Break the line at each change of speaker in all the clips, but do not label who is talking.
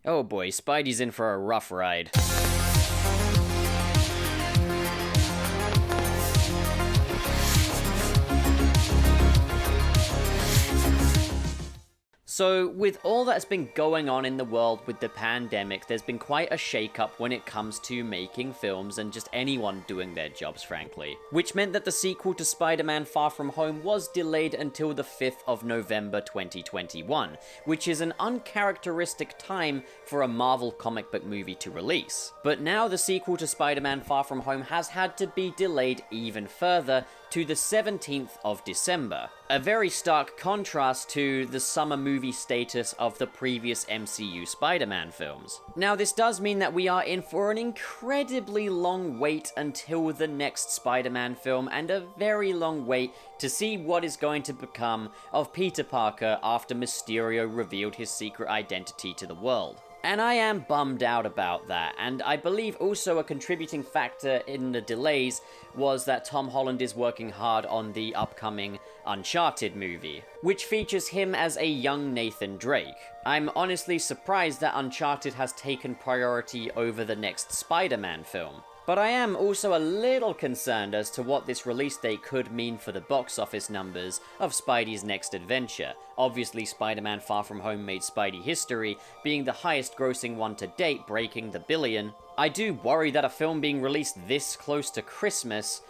Oh boy, Spidey's in for a rough ride. So, with all that's been going on in the world with the pandemic, there's been quite a shake-up when it comes to making films and just anyone doing their jobs, frankly. Which meant that the sequel to Spider-Man Far From Home was delayed until the 5th of November 2021, which is an uncharacteristic time for a Marvel comic book movie to release. But now the sequel to Spider-Man Far From Home has had to be delayed even further to the 17th of December. A very stark contrast to the summer movie status of the previous MCU Spider-Man films. Now, this does mean that we are in for an incredibly long wait until the next Spider-Man film, and a very long wait to see what is going to become of Peter Parker after Mysterio revealed his secret identity to the world. And I am bummed out about that, and I believe also a contributing factor in the delays was that Tom Holland is working hard on the upcoming Uncharted movie, which features him as a young Nathan Drake. I'm honestly surprised that Uncharted has taken priority over the next Spider-Man film. But I am also a little concerned as to what this release date could mean for the box office numbers of Spidey's next adventure. Obviously, Spider-Man Far From Home made Spidey history, being the highest grossing one to date, breaking the billion. I do worry that a film being released this close to Christmas,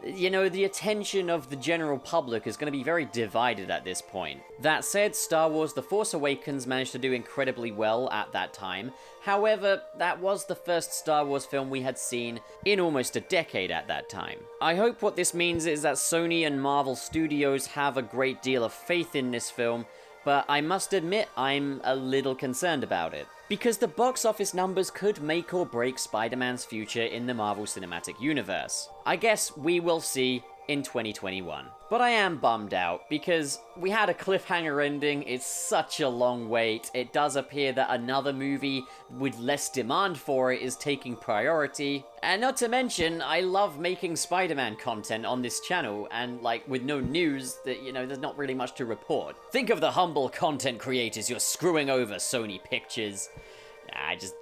the attention of the general public is going to be very divided at this point. That said, Star Wars The Force Awakens managed to do incredibly well at that time. However, that was the first Star Wars film we had seen in almost a decade at that time. I hope what this means is that Sony and Marvel Studios have a great deal of faith in this film, but I must admit I'm a little concerned about it. Because the box office numbers could make or break Spider-Man's future in the Marvel Cinematic Universe. I guess we will see in 2021. But I am bummed out, because we had a cliffhanger ending, it's such a long wait, it does appear that another movie with less demand for it is taking priority, and not to mention, I love making Spider-Man content on this channel, and with no news, there's not really much to report. Think of the humble content creators you're screwing over, Sony Pictures. I just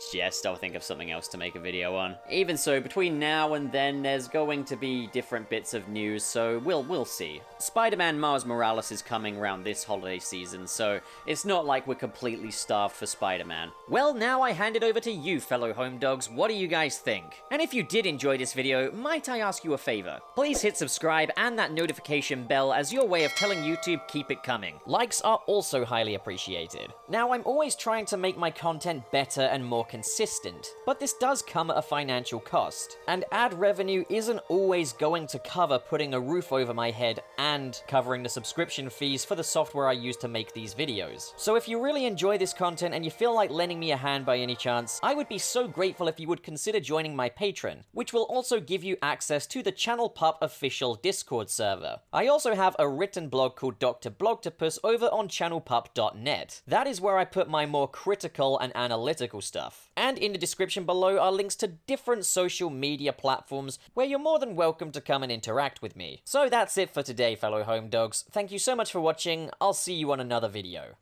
I'll think of something else to make a video on. Even so, between now and then, there's going to be different bits of news, so we'll see. Spider-Man Miles Morales is coming around this holiday season, so it's not like we're completely starved for Spider-Man. Well, now I hand it over to you, fellow home dogs. What do you guys think? And if you did enjoy this video, might I ask you a favor? Please hit subscribe and that notification bell as your way of telling YouTube keep it coming. Likes are also highly appreciated. Now, I'm always trying to make my content better and more consistent, but this does come at a financial cost, and ad revenue isn't always going to cover putting a roof over my head and covering the subscription fees for the software I use to make these videos. So if you really enjoy this content and you feel like lending me a hand by any chance, I would be so grateful if you would consider joining my Patreon, which will also give you access to the Channel Pup official Discord server. I also have a written blog called Dr. Blogtopus over on channelpup.net. That is where I put my more critical and analytical stuff. And in the description below are links to different social media platforms where you're more than welcome to come and interact with me. So that's it for today, fellow home dogs. Thank you so much for watching. I'll see you on another video.